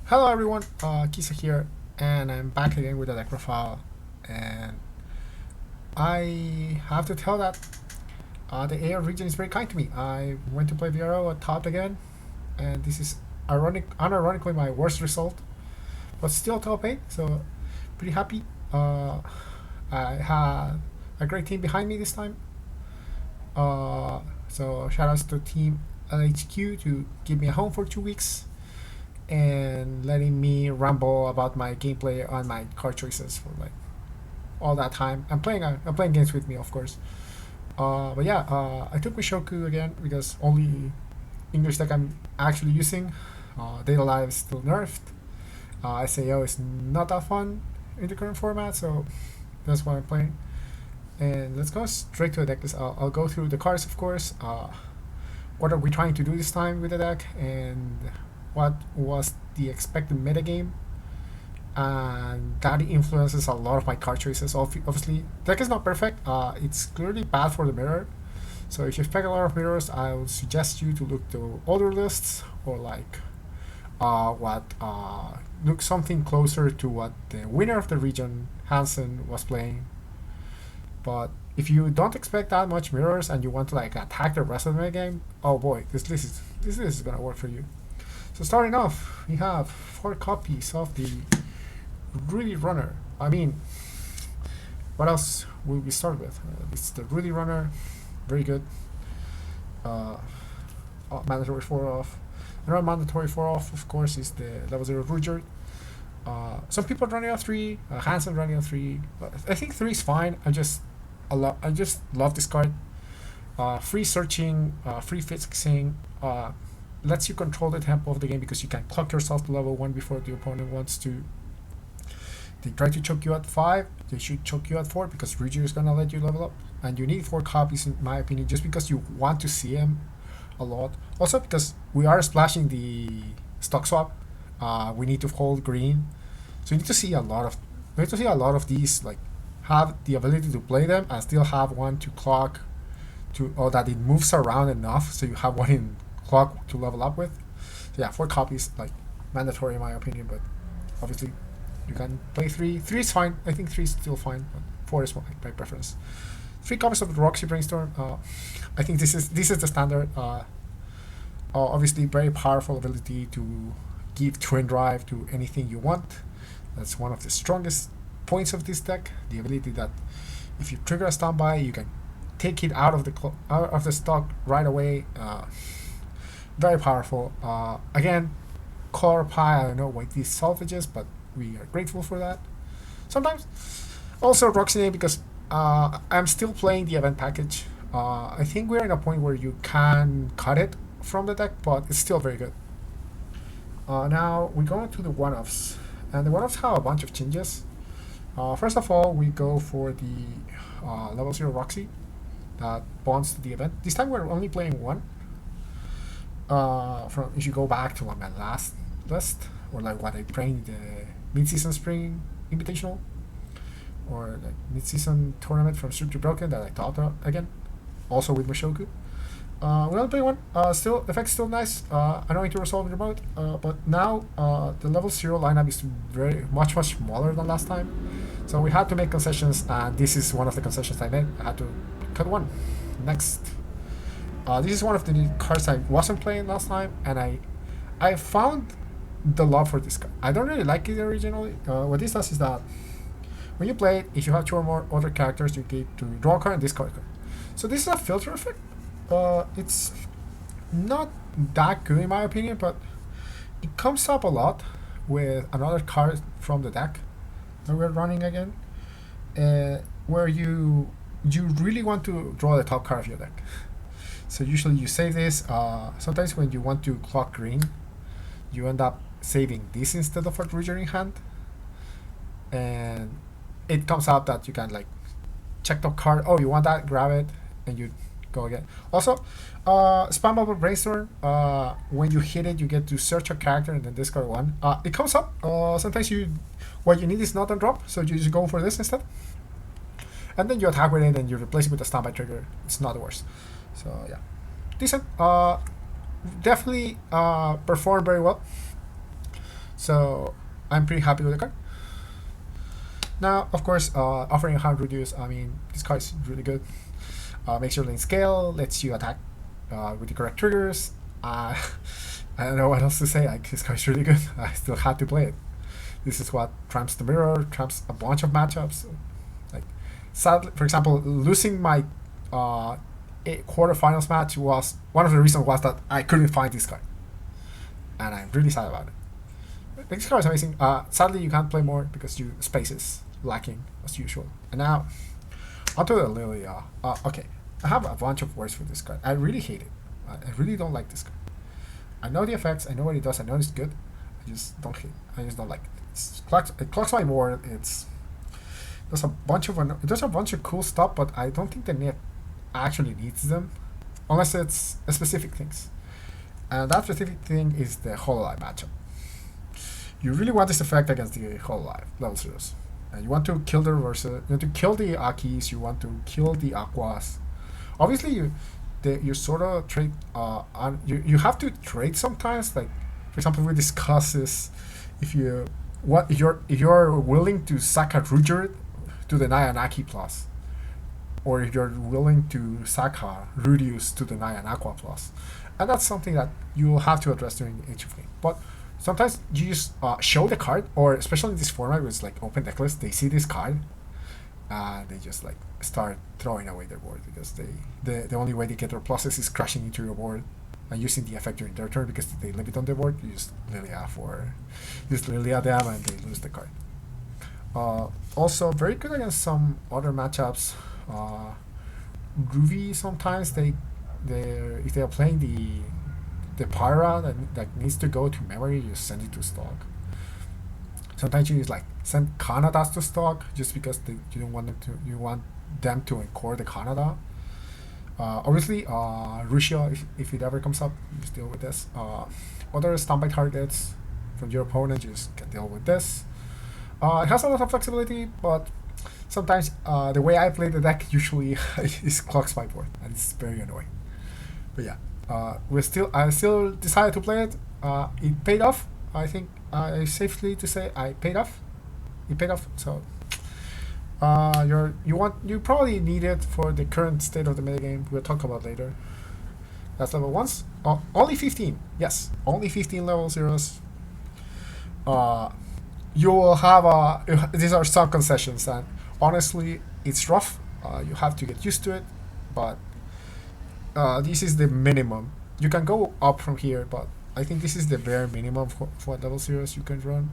Hello everyone, Kisa here, and I'm back again with the deck profile, and I have to tell that the AR region is very kind to me. I went to play VRO at top again, and this is unironically my worst result, but still top 8, so pretty happy. I had a great team behind me this time, so shoutouts to Team LHQ to give me a home for 2 weeks and letting me ramble about my gameplay and my card choices for like all that time. I'm playing games with me, of course. But yeah, I took Mushoku again because only English deck I'm actually using. Data Live is still nerfed. SAO is not that fun in the current format, so that's why I'm playing. And let's go straight to the deck list. I'll go through the cards, of course. What are we trying to do this time with the deck, and what was the expected metagame, and that influences a lot of my card choices. Obviously, deck is not perfect. It's clearly bad for the mirror. So if you expect a lot of mirrors, I would suggest you to look to older lists or like look something closer to what the winner of the region, Hansen, was playing. But if you don't expect that much mirrors and you want to like attack the rest of the game, oh boy, this list is gonna work for you. So starting off, we have 4 copies of the Rudy Runner. I mean, what else will we start with? It's the Rudy Runner, very good. Mandatory 4 off. Another mandatory 4 off, of course, is the level 0 Ruger. Some people running on 3, Hansen running on 3. But I think 3 is fine. I just love this card. Free searching, free fixing. Lets you control the tempo of the game because you can clock yourself to level 1 before the opponent wants to. They try to choke you at 5, they should choke you at 4 because Ruger is gonna let you level up. And you need 4 copies in my opinion just because you want to see him a lot. Also because we are splashing the stock swap. We need to hold green. So you need to see a lot of these, like have the ability to play them and still have one to clock or that it moves around enough so you have one in clock to level up with. So yeah, 4 copies, like mandatory in my opinion, but obviously you can play 3. 3 is fine. I think 3 is still fine, but 4 is my preference. 3 copies of the Roxy Brainstorm. I think this is the standard. Obviously very powerful ability to give twin drive to anything you want. That's one of the strongest points of this deck. The ability that if you trigger a standby, you can take it out of the stock right away. Very powerful. Again, core pie, I don't know what these salvages, but we are grateful for that. Sometimes. Also Roxy because I'm still playing the event package. I think we're in a point where you can cut it from the deck, but it's still very good. Now we go into the one-offs. And the one-offs have a bunch of changes. First of all, we go for the level 0 Roxy that bonds to the event. This time we're only playing 1. From if you go back to my last list, or like what I played in the mid-season spring invitational, or like mid-season tournament from Street to Broken that I taught again, also with Mushoku. We only play 1. Still, effect's still nice. Annoying to resolve in remote, but now the level 0 lineup is very much smaller than last time, so we had to make concessions, and this is one of the concessions I made. I had to cut 1. Next. This is one of the cards I wasn't playing last time, and I found the love for this card. I don't really like it originally. What this does is that when you play it, if you have 2 or more other characters, you get to draw a card and discard a card. So this is a filter effect. It's not that good in my opinion, but it comes up a lot with another card from the deck that we're running again, where you really want to draw the top card of your deck. So usually you save this. Sometimes when you want to clock green, you end up saving this instead of a Ruger in hand. And it comes out that you can like check top card. Oh, you want that? Grab it, and you go again. Also, spammable brainstorm. When you hit it, you get to search a character and then discard 1. It comes up. Sometimes what you need is not a drop, so you just go for this instead. And then you attack with it and you replace it with a standby trigger. It's not the worst. So yeah, decent. Definitely performed very well. So I'm pretty happy with the card. Now, of course, offering a hard reduce. I mean, this card is really good. Makes your lane scale, lets you attack with the correct triggers. I don't know what else to say. Like, this card is really good. I still had to play it. This is what trumps the mirror, trumps a bunch of matchups. Like, sadly, for example, losing my quarterfinals match was one of the reasons was that I couldn't find this card, and I'm really sad about it. This card is amazing. Sadly, you can't play more because you space is lacking as usual. And now, onto the Lilia. Okay, I have a bunch of words for this card. I really hate it. I really don't like this card. I know the effects. I know what it does. I know it's good. I just don't hate it. I just don't like it. It clocks my board. There's a bunch of cool stuff, but I don't think the net actually needs them, unless it's specific things. And that specific thing is the Hololive matchup. You really want this effect against the Hololive level zeros. And you want to kill the reversal. You want to kill the Akis. You want to kill the Aquas. Obviously, you sort of trade. You have to trade sometimes. Like, for example, we discuss this. If you're willing to sack a Ruger to deny an Aki plus, or if you're willing to sack a Rudius to deny an Aqua plus, and that's something that you will have to address during each of game. But sometimes you just show the card, or especially in this format where it's like open decklist, they see this card, and they just like start throwing away their board because the only way they get their pluses is crashing into your board and using the effect during their turn because they leave it on their board. You just Lilia them and they lose the card. Also, very good against some other matchups. Groovy sometimes if they are playing the Pyra that needs to go to memory, you send it to stock. Sometimes you just like send Kanadas to stock just because you want them to encore the Kanada. Obviously, Russia, if it ever comes up, you just deal with this. Other standby targets from your opponent, you just can deal with this. It has a lot of flexibility, but sometimes the way I play the deck usually is clocks my board, and it's very annoying. But yeah, I still decided to play it. It paid off. I think safely to say I paid off. It paid off. So you probably need it for the current state of the metagame. We'll talk about later. That's level 1s. Only 15. Yes, only 15 level 0s. You will have these are some concessions, and honestly, it's rough. You have to get used to it, but this is the minimum. You can go up from here, but I think this is the bare minimum for what level 0s you can run.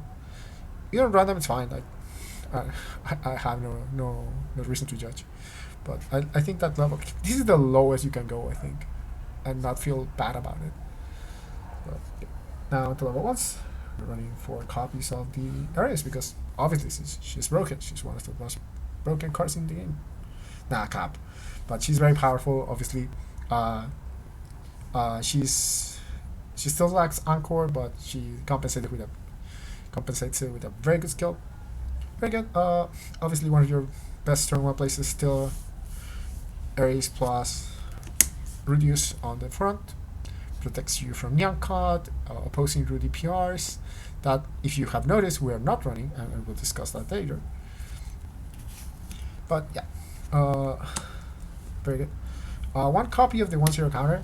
You don't run them, it's fine. Like, I have no reason to judge, but I think that level, this is the lowest you can go, I think, and not feel bad about it. But, yeah. Now to level 1s. We're running 4 copies of the Ares because obviously she's broken. She's one of the most broken cards in the game. Nah, cap, but she's very powerful. Obviously, she still lacks Encore, but she compensates it with a very good skill. Very good. Obviously, one of your best turn 1 places still Ares plus Rudius on the front. Protects you from Nyankad, opposing Rudy PRs. That, if you have noticed, we are not running, and we'll discuss that later. But yeah, very good. 1 copy of the 1/0 counter.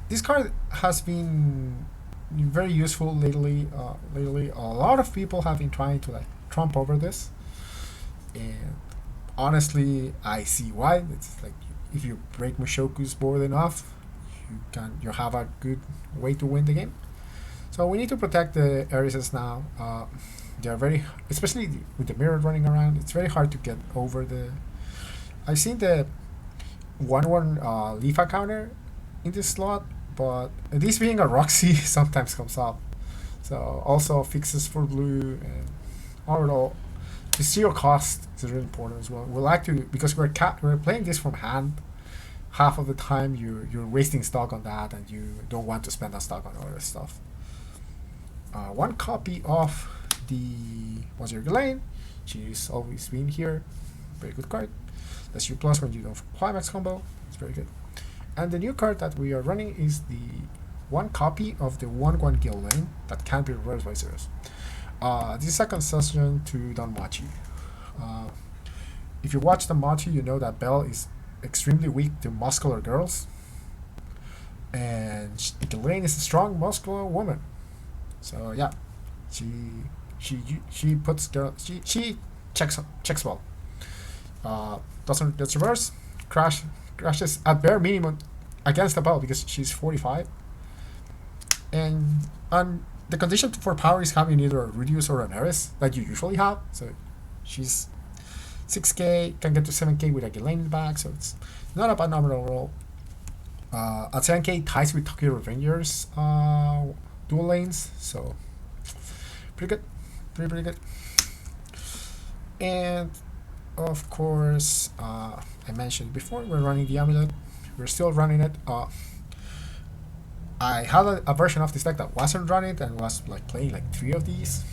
This card has been very useful lately. A lot of people have been trying to like trump over this, and honestly, I see why. It's like if you break Mushoku's board enough, you have a good way to win the game. So we need to protect the Arises now. They are very, especially with the mirror running around, it's very hard to get over the. I've seen the 1/1 Lifa counter in this slot, but this being a Roxy sometimes comes up. So also fixes for blue, and overall, the 0 cost is really important as well. We like to, because we're playing this from hand. Half of the time you're wasting stock on that, and you don't want to spend that stock on other stuff. 1 copy of the Mushoku lane. She's always been here. Very good card. That's your plus when you don't climax combo. It's very good. And the new card that we are running is the one copy of the 1/1 Gil lane that can be reversed by zeros. This is a concession to Danmachi. If you watch Danmachi, you know that Belle is extremely weak to muscular girls, and Ghislaine is a strong, muscular woman. So yeah, she puts girls. She checks well. Doesn't get reverse. Crashes at bare minimum against the Belle because she's 45, and the condition for power is having either a Rudius or an Eris that you usually have. So she's 6k, can get to 7k with a Ghislaine in the back, so it's not a bad number overall. At 7k, ties with Tokyo Revengers dual lanes, so pretty good. Pretty good. And of course, I mentioned before, we're running the amulet. We're still running it. I had a version of this deck that wasn't running and was like playing like 3 of these.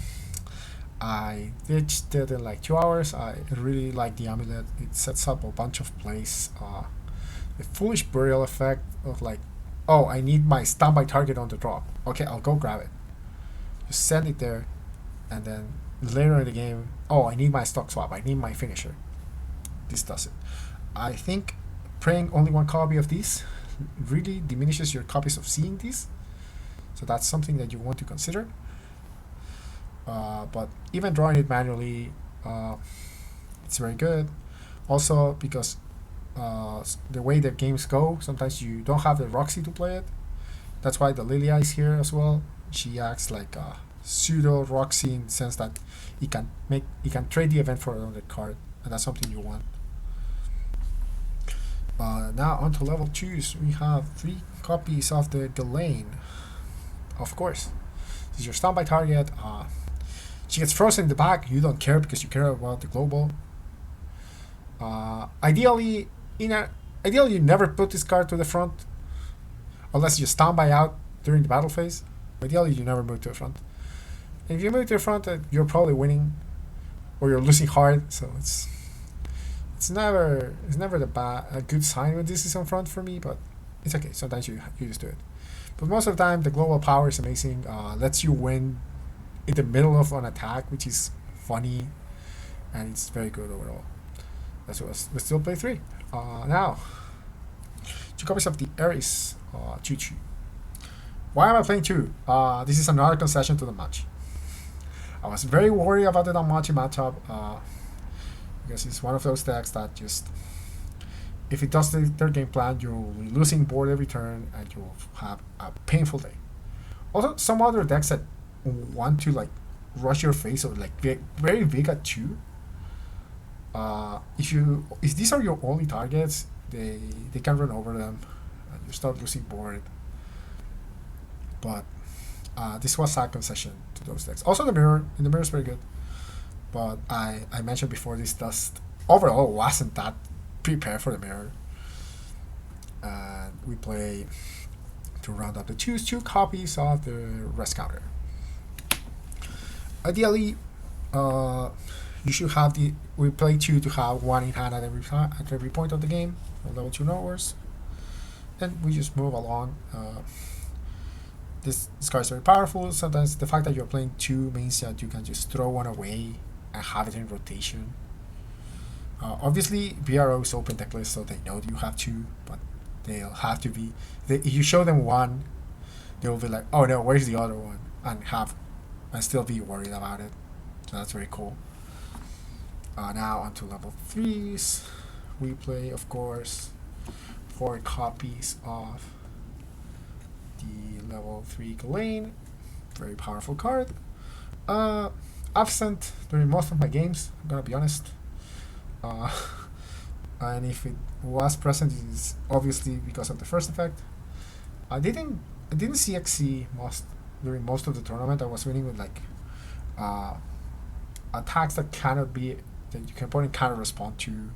I ditched it in like 2 hours. I really like the amulet. It sets up a bunch of plays. The foolish burial effect of like, oh, I need my standby target on the drop. Okay, I'll go grab it. Just send it there, and then later in the game, oh, I need my stock swap. I need my finisher. This does it. I think praying only one copy of these really diminishes your copies of seeing these. So that's something that you want to consider. But even drawing it manually, it's very good. Also, because the way the games go, sometimes you don't have the Roxy to play it. That's why the Lilia is here as well. She acts like a pseudo Roxy in the sense that it can trade the event for another card, and that's something you want. Now on to level 2s, we have 3 copies of the Ghislaine. Of course, this is your standby target. She gets frozen in the back. You don't care because you care about the global. Ideally, you never put this card to the front, unless you standby out during the battle phase. Ideally, you never move to the front. And if you move to the front, you're probably winning, or you're losing hard. So it's never a good sign when this is on front for me, but it's okay. Sometimes you just do it. But most of the time, the global power is amazing. Lets you win in the middle of an attack, which is funny, and it's very good overall. That's what we still play 3. Now, 2 copies of the Eris Choo Choo. Why am I playing 2? This is another concession to the match. I was very worried about the Danmachi matchup because it's one of those decks that just, if it does their game plan, you'll be losing board every turn and you'll have a painful day. Also, some other decks that want to like rush your face or like very big at 2. If these are your only targets, they can run over them and you start losing board. But this was a concession to those decks. Also, the mirror is very good, but I mentioned before, this just overall wasn't that prepared for the mirror. And we play to round up the 2 copies of the rest counter. Ideally, you should have we play 2 to have 1 in hand at every point of the game, from level 2 onwards. Then we just move along. This card is very powerful. Sometimes the fact that you're playing 2 means that you can just throw 1 away and have it in rotation. Obviously, BRO is open deck list, so they know you have 2, but they'll have to be. If you show them 1, they'll be like, "Oh no, where's the other one?" and still be worried about it. So that's very cool. Now onto level 3s. We play, of course, 4 copies of the level 3 Ghislaine. Very powerful card. Absent during most of my games, I'm gonna be honest. And if it was present, it's obviously because of the first effect. I didn't see XC during most of the tournament. I was winning with like attacks that you can put in counter respond to,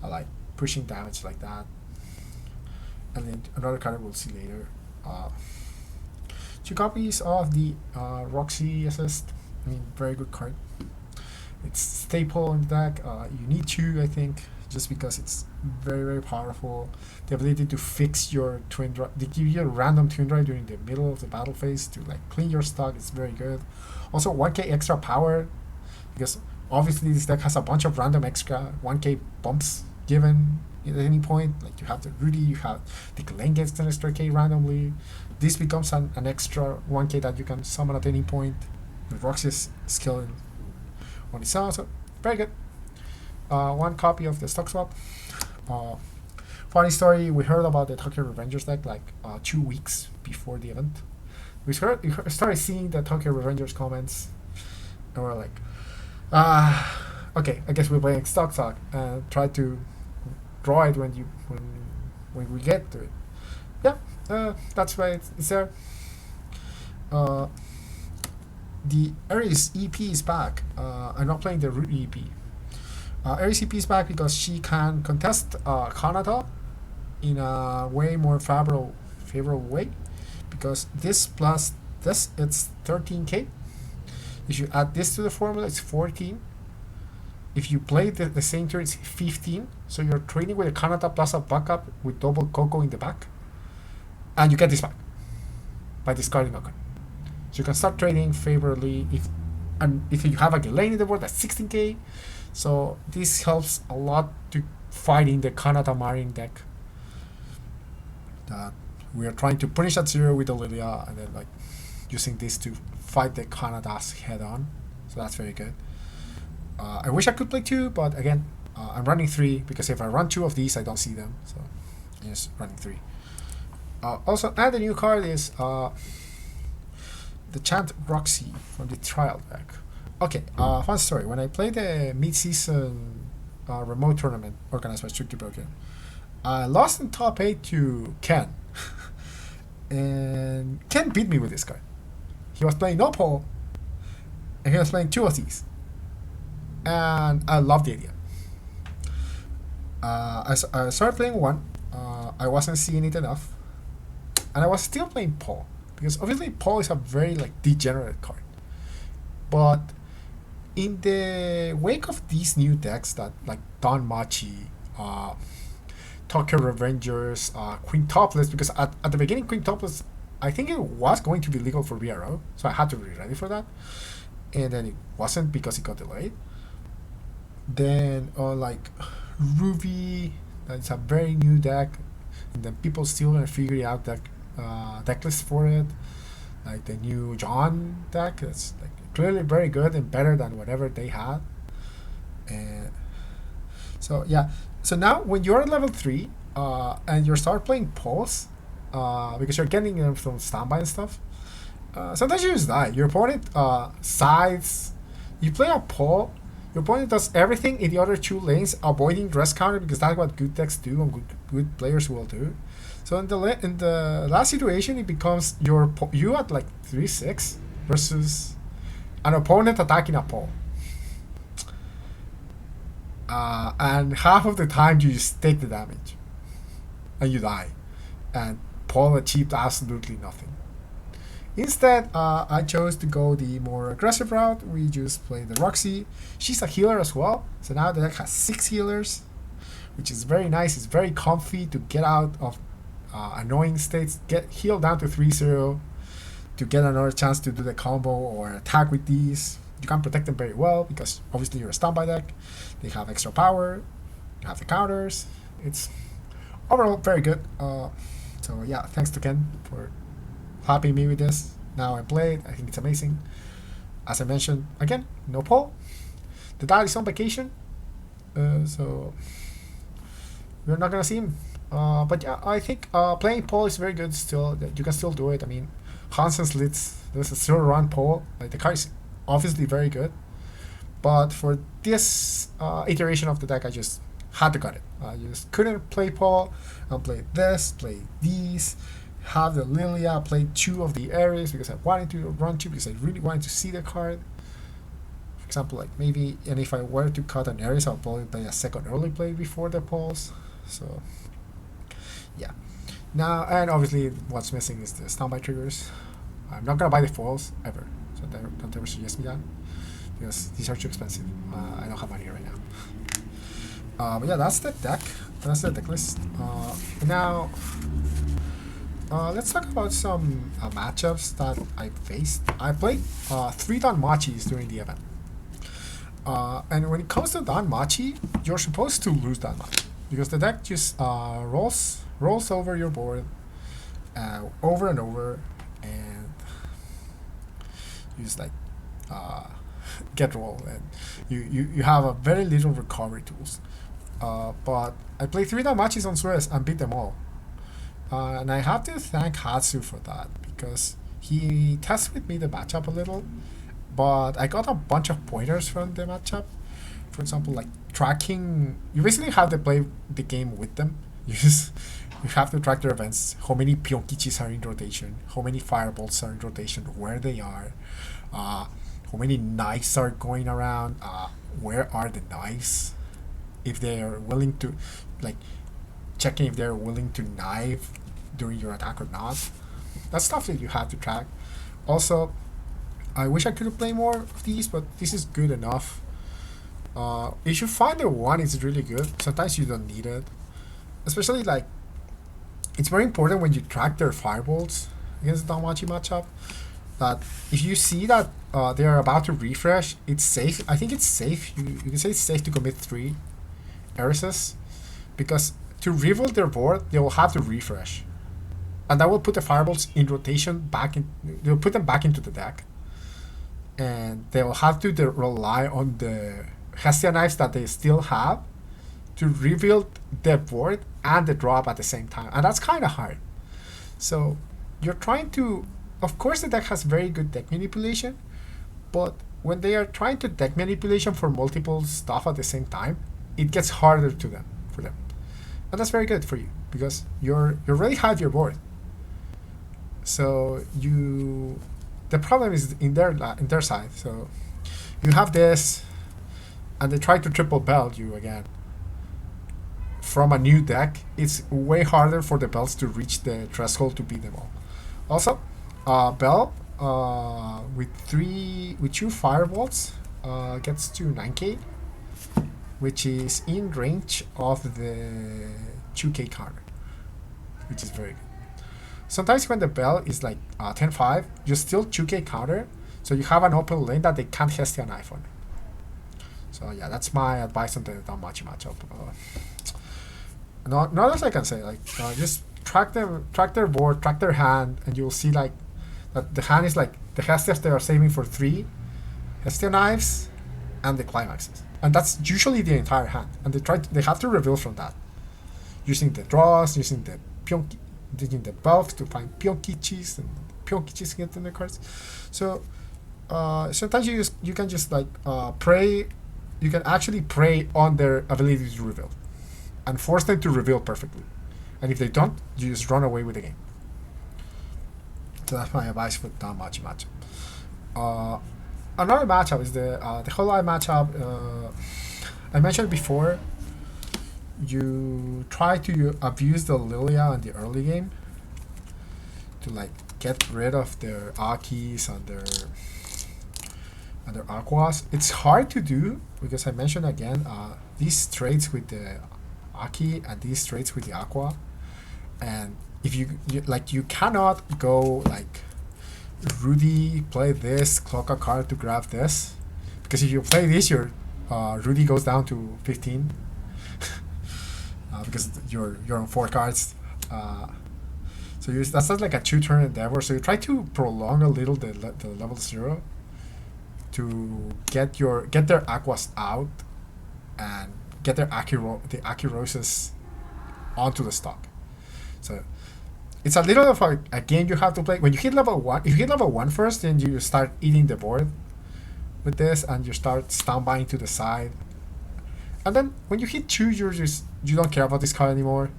like pushing damage like that. And then another card we'll see later. 2 copies of the Roxy Assist. I mean, very good card. It's staple in the deck. You need 2, I think. just because it's very, very powerful. The ability to fix your twin drive, they give you a random twin drive during the middle of the battle phase to like clean your stock is very good. Also 1k extra power, because obviously this deck has a bunch of random extra 1k bumps given at any point. Like you have the Rudy, you have the Glen gets an extra k randomly. This becomes an extra 1k that you can summon at any point. The Roxy's skill on its own, so very good. One copy of the stock swap. Funny story, we heard about the Tokyo Revengers deck like 2 weeks before the event. We started seeing the Tokyo Revengers comments, and we're like, okay, I guess we're playing stock and try to draw it when we get to it. Yeah, that's why it's there. The Ares EP is back. I'm not playing the Root EP. Ares EP is back because she can contest Kanata in a way more favorable way, because this plus this, it's 13k. If you add this to the formula, it's 14. If you play the same turn, it's 15. So you're trading with a Kanata plus a backup with double Coco in the back, and you get this back by discarding a card. So you can start trading favorably if you have a Ghislaine in the board, that's 16k. So this helps a lot to fighting the Kanata Marine deck that we are trying to punish at 0 with the Lilia, and then like using this to fight the Kanatas head on. So that's very good. I wish I could play 2, but again, I'm running 3 because if I run 2 of these, I don't see them. So I'm just running 3. Also, and the new card is the Chant Roxy from the trial deck. Okay, fun story. When I played the mid-season remote tournament organized by Strictly Broken, I lost in top 8 to Ken. And Ken beat me with this card. He was playing no pole, and he was playing 2 of these. And I loved the idea. I started playing 1. I wasn't seeing it enough. And I was still playing Paul, because obviously Paul is a very like degenerate card. But in the wake of these new decks that like Don Machi, Tokyo Revengers, Quintuplets, because at the beginning Quintuplets, I think it was going to be legal for VRO, so I had to be ready for that. And then it wasn't because it got delayed. Then like Ruby, that's a very new deck, and then people still gonna figure out that deck list for it. Like the new John deck, that's like clearly very good and better than whatever they had. And so yeah, so now when you're at level 3 and you start playing pulse, because you're getting them from standby and stuff, sometimes you just die. Your opponent sides, you play a pull, your opponent does everything in the other 2 lanes, avoiding dress counter, because that's what good decks do and good players will do. So in the last situation, it becomes you at like 3-6 versus an opponent attacking a pole. And half of the time you just take the damage and you die, and Paul achieved absolutely nothing. Instead, I chose to go the more aggressive route. We just play the Roxy. She's a healer as well, so now the deck has 6 healers, which is very nice. It's very comfy to get out of annoying states, get healed down to 3-0 to get another chance to do the combo or attack with these. You can protect them very well because obviously you're a standby deck. They have extra power, you have the counters. It's overall very good. So yeah, thanks to Ken for helping me with this. Now I play it. I think it's amazing. As I mentioned, again, no Paul. The dad is on vacation, so we're not gonna see him. But yeah, I think playing Paul is very good still. You can still do it. I mean, Hansen's Litz, there's a 0-run Paul. Like the card is obviously very good. But for this iteration of the deck, I just had to cut it. I just couldn't play Paul. I'll play this, play these, have the Lilia, play 2 of the Ares because I wanted to run 2 because I really wanted to see the card. For example, like maybe, and if I were to cut an Ares, I'll probably play a second early play before the Pulse. So yeah. Now, and obviously what's missing is the standby triggers. I'm not gonna buy the foils ever, so don't ever suggest me that because these are too expensive. I don't have money right But yeah, that's the deck. That's the deck list. Now, let's talk about some matchups that I faced. I played 3 Danmachis during the event. And when it comes to Danmachi, you're supposed to lose Danmachi because the deck just rolls over your board over and over, and you just like get rolled, and you have a very little recovery tools. But I played 3 Danmachis on Suez and beat them all. And I have to thank Hatsu for that because he tested with me the matchup a little, but I got a bunch of pointers from the matchup. For example, like tracking, you basically have to play the game with them. You have to track their events, how many Pyonkichis are in rotation, how many Firebolts are in rotation, where they are, how many knives are going around, where are the knives, if they are willing to, like, checking if they're willing to knife during your attack or not. That's stuff that you have to track. Also, I wish I could play more of these, but this is good enough. If you find the one, it's really good. Sometimes you don't need it. Especially, like, it's very important when you track their firebolts against the Danmachi matchup, that if you see that they are about to refresh, it's safe. I think it's safe. You can say it's safe to commit 3 Erises, because to rebuild their board, they will have to refresh. And that will put the firebolts in rotation they'll put them back into the deck. And they will have to rely on the Hestia knives that they still have to rebuild the board and the drop at the same time. And that's kind of hard. So you're trying to, of course the deck has very good deck manipulation, but when they are trying to deck manipulation for multiple stuff at the same time, it gets harder for them. And that's very good for you because you already have your board. So the problem is in their side. So you have this, and they try to triple belt you again from a new deck. It's way harder for the belts to reach the threshold to beat them all. Also, belt with 2 firebolts gets to 9k, which is in range of the 2k counter, which is very good. Sometimes when the bell is like 10-5, you still 2k counter, so you have an open lane that they can't Hestia knife on. So yeah, that's my advice on the Danmachi matchup. Not else I can say, like just track their board, track their hand, and you'll see like that the hand is like the Hestias they are saving for 3 Hestia knives and the climaxes, and that's usually the entire hand. And they have to reveal from that, using the draws, using the buffs to find Pyonkichis, and Pyonkichis get in the cards. So sometimes you can just like pray. You can actually prey on their ability to reveal and force them to reveal perfectly. And if they don't, you just run away with the game. So that's my advice for the Danmachi matchup. Another matchup is the Hololive matchup. I mentioned before, you try to abuse the Lilia in the early game to like get rid of their Akis and their Aquas. It's hard to do because I mentioned again these traits with the Aki and these traits with the Aqua, and if you cannot go like Rudy play this, clock a card to grab this, because if you play this, your Rudy goes down to 15 because you're on 4 cards. So that's not like a 2-turn endeavor. So you try to prolong a little the level 0 to get their Aquas out and get their Aki Roses onto the stock. So it's a little of a game you have to play. When you hit level 1, if you hit level 1 first, then you start eating the board with this, and you start standbying to the side. And then when you hit 2, you don't care about this card anymore.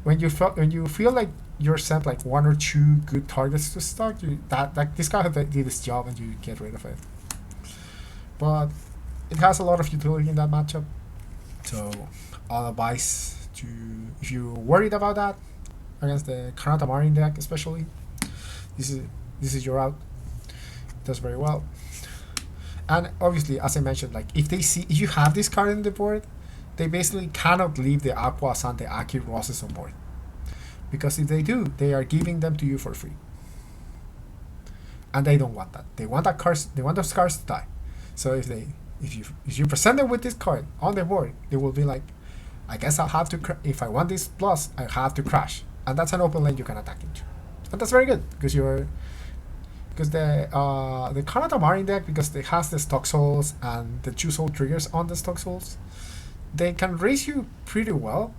When you feel like you're sent like 1 or 2 good targets to stock, this card did its job, and you get rid of it. But it has a lot of utility in that matchup. So I'll advise to, if you're worried about that against the Kanata Marin deck especially, this is your out. It does very well. And obviously, as I mentioned, like if you have this card in the board they basically cannot leave the Aquas and the Aki Roses on board. Because if they do, they are giving them to you for free. And they don't want that. They want those cards to die. So if you present them with this card on the board, they will be like, I guess I'll have to, if I want this plus, I have to crash. And that's an open lane you can attack into. And that's very good, because the Kanata Marin deck, because it has the stock souls and the 2 soul triggers on the stock souls, they can raise you pretty well.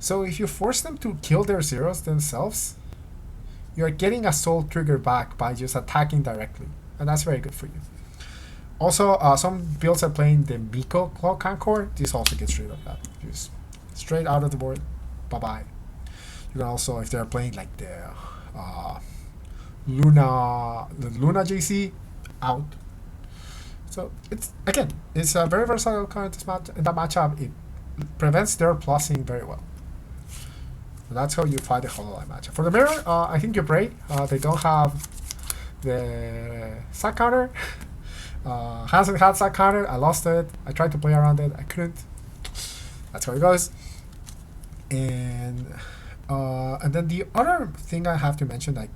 So if you force them to kill their zeros themselves, you're getting a soul trigger back by just attacking directly. And that's very good for you. Also, some builds are playing the Miko Claw Kankor. This also gets rid of that. Just straight out of the board. Bye-bye. You can also, if they're playing like the Luna JC, out. So it's a very versatile card in that matchup. It prevents their plussing very well. So that's how you fight the Hololive matchup. For the mirror, I think you break. They don't have the sack counter. Hasn't had sack counter. I lost it. I tried to play around it. I couldn't. That's how it goes. And then the other thing I have to mention, like,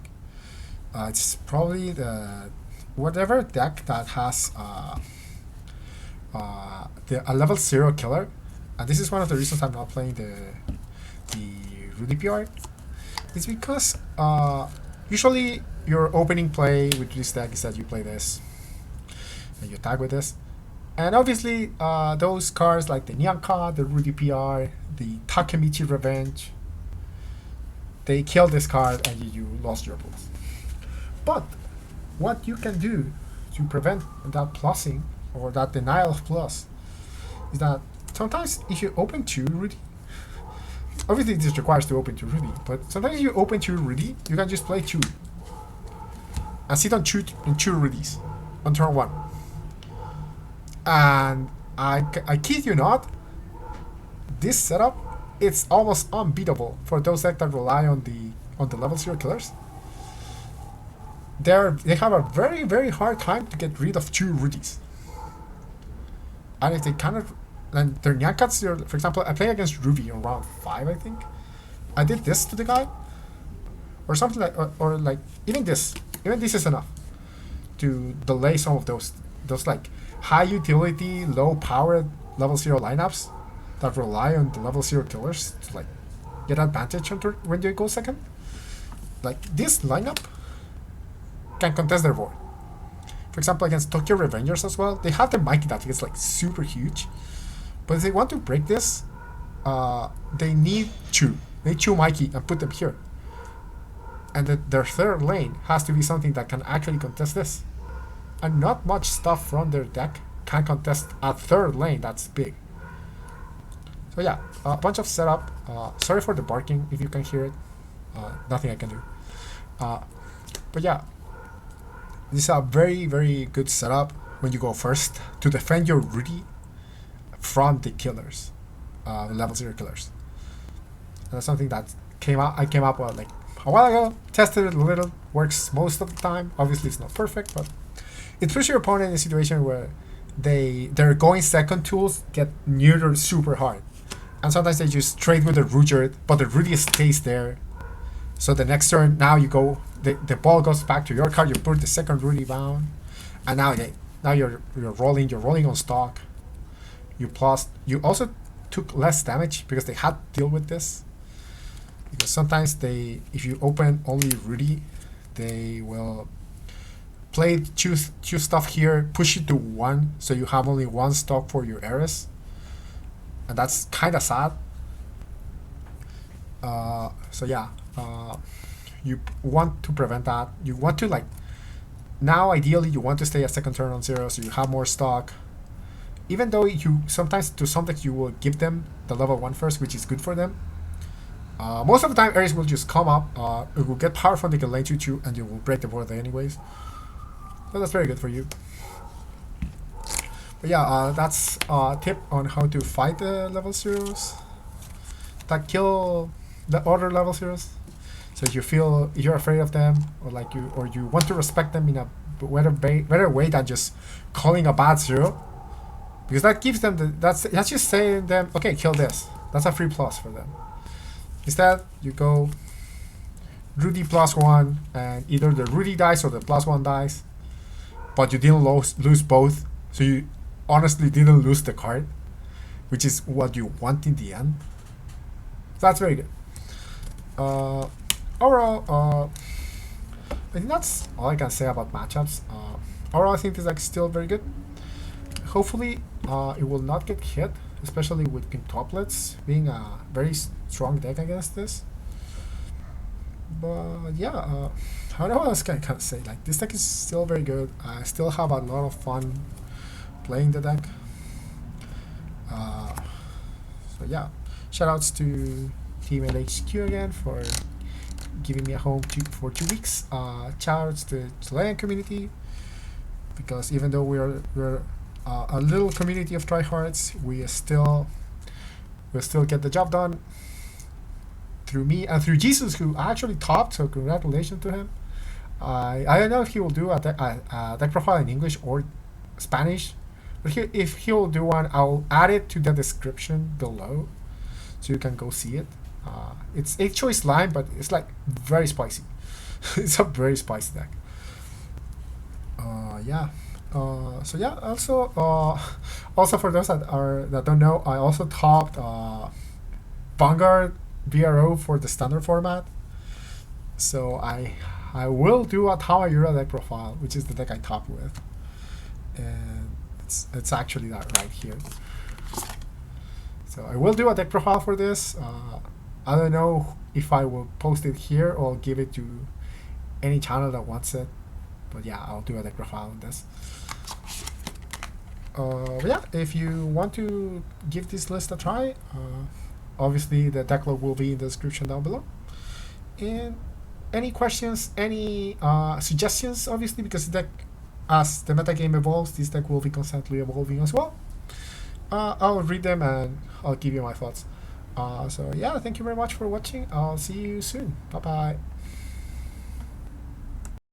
it's probably the whatever deck that has a level 0 killer. And this is one of the reasons I'm not playing the Rudy PR. It's because usually your opening play with this deck is that you play this and you tag with this. And obviously those cards like the Nyanka, the Rudy PR, the Takemichi Revenge, they kill this card and you lost your boost. But what you can do to prevent that plussing or that denial of plus is that sometimes if you open 2 Rudy, obviously this requires to open 2 Rudy, but sometimes you open 2 Rudy, you can just play 2 and sit on 2 Rudies on turn 1. And I kid you not, this setup, it's almost unbeatable for those decks that rely on the level 0 killers. They have a very, very hard time to get rid of 2 Rudies. And if they cannot, and their Nyankats, for example, I play against Ruby on round 5, I think. I did this to the guy, or something like, or like even this is enough to delay some of those like high utility, low powered level 0 lineups that rely on the level 0 killers to like get advantage when they go second. Like this lineup can contest their board. For example, against Tokyo Revengers as well, they have the Mikey that gets like super huge. But if they want to break this, they need 2. They need 2 Mikey and put them here. And their third lane has to be something that can actually contest this. And not much stuff from their deck can contest a third lane that's big. So yeah, a bunch of setup. Sorry for the barking if you can hear it. Nothing I can do. But yeah, this is a very, very good setup when you go first to defend your Rudy from the killers, the level 0 killers. And that's something that I came up with like a while ago, tested it a little, works most of the time. Obviously it's not perfect, but it puts your opponent in a situation where their going second tools get neutered super hard. And sometimes they just trade with the Ruger, but the Rudy stays there. So the next turn, now you go, the ball goes back to your card, you put the second Rudy down, and now you're rolling on stock. You also took less damage because they had to deal with this. Because sometimes if you open only Rudy, they will play two stuff here, push it to 1, so you have only 1 stock for your Eris. And that's kind of sad. So yeah, you want to prevent that. You want to now ideally you want to stay a second turn on 0, so you have more stock. Even though sometimes to some decks you will give them the level 1 first, which is good for them. Most of the time Ares will just come up, it will get power from the lane 2/2 and you will break the board there anyways. So that's very good for you. But yeah, that's a tip on how to fight the level 0s that kill the other level 0s. So if you're afraid of them, or you want to respect them in a better way than just calling a bad 0, because that gives them that's just saying them, okay, kill this. That's a free plus for them. Instead, you go Rudy +1, and either the Rudy dies or the +1 dies, but you didn't lose both, so you honestly didn't lose the card, which is what you want in the end. So that's very good. Overall, I think that's all I can say about matchups. Overall, I think this deck is still very good. Hopefully, it will not get hit, especially with quintuplets being a very strong deck against this. But yeah, I don't know what else I can say. Like, this deck is still very good. I still have a lot of fun playing the deck. So yeah, shoutouts to Team LHQ again for giving me a home for 2 weeks. Shoutouts to the chilean community, because even though we're a little community of tryhards, we still get the job done through me and through Yisus, who actually topped, so congratulations to him. I don't know if he will do a deck profile in English or Spanish, but if he'll do one, I'll add it to the description below, so you can go see it. It's 8-choice line, but it's like very spicy. It's a very spicy deck. Yeah. So yeah. Also for those that don't know, I also topped Vanguard BRO for the standard format. So I will do a Tamayura deck profile, which is the deck I top with, and it's actually that right here. So I will do a deck profile for this. I don't know if I will post it here or give it to any channel that wants it, but yeah, I'll do a deck profile on this. Yeah, if you want to give this list a try, obviously the deck log will be in the description down below. And any questions, any suggestions, obviously, because the deck, as the metagame evolves, this deck will be constantly evolving as well. I'll read them and I'll give you my thoughts. So yeah, thank you very much for watching. I'll see you soon. Bye bye.